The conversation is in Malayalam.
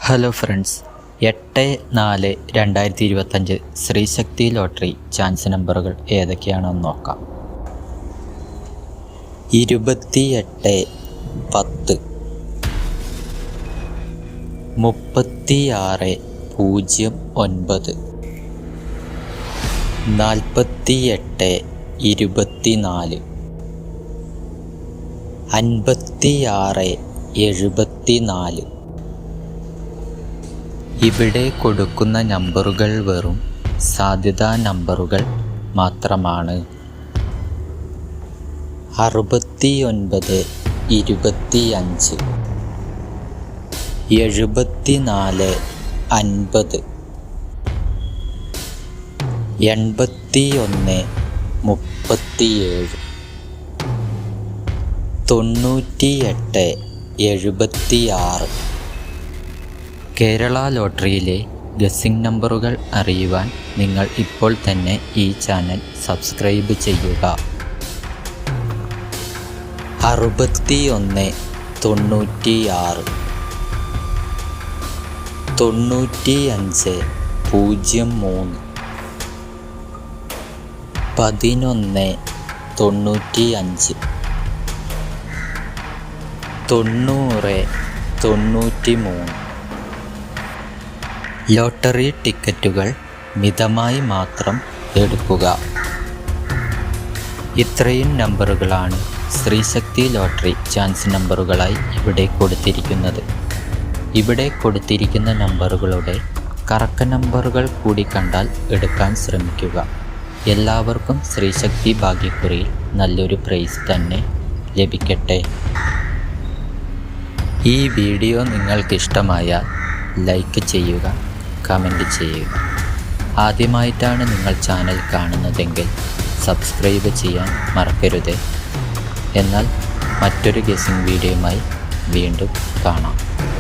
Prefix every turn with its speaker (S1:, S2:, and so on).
S1: Hello friends, 8/4/2025 Sreesakthi lottery chance നമ്പറുകൾ ഏതൊക്കെയാണെന്ന് നോക്കാം. 28/10, 36/09, 48/24, 56/74. ഇവിടെ കൊടുക്കുന്ന നമ്പറുകൾ വെറും സാധ്യതാ നമ്പറുകൾ മാത്രമാണ്. 69, 25, 74, 50, 81, 37, 98, 76. കേരള ലോട്ടറിയിലെ ഗസ്സിംഗ് നമ്പറുകൾ അറിയുവാൻ നിങ്ങൾ ഇപ്പോൾ തന്നെ ഈ ചാനൽ സബ്സ്ക്രൈബ് ചെയ്യുക. 61, 96, 95, 03, 11, 95, 90, 93. ലോട്ടറി ടിക്കറ്റുകൾ മിതമായി മാത്രം എടുക്കുക. ഇത്രയും നമ്പറുകളാണ് ശ്രീശക്തി ലോട്ടറി ചാൻസ് നമ്പറുകളായി ഇവിടെ കൊടുത്തിരിക്കുന്നത്. ഇവിടെ കൊടുത്തിരിക്കുന്ന നമ്പറുകളുടെ കറക്ക നമ്പറുകൾ കൂടി കണ്ടാൽ എടുക്കാൻ ശ്രമിക്കുക. എല്ലാവർക്കും ശ്രീശക്തി ഭാഗ്യക്കുറിയിൽ നല്ലൊരു പ്രൈസ് തന്നെ ലഭിക്കട്ടെ. ഈ വീഡിയോ നിങ്ങൾക്കിഷ്ടമായാൽ ലൈക്ക് ചെയ്യുക, കമൻറ്റ് ചെയ്യുക. ആദ്യമായിട്ടാണ് നിങ്ങൾ ചാനൽ കാണുന്നതെങ്കിൽ സബ്സ്ക്രൈബ് ചെയ്യാൻ മറക്കരുത്. എന്നാൽ മറ്റൊരു ഗസ്സിംഗ് വീഡിയോയുമായി വീണ്ടും കാണാം.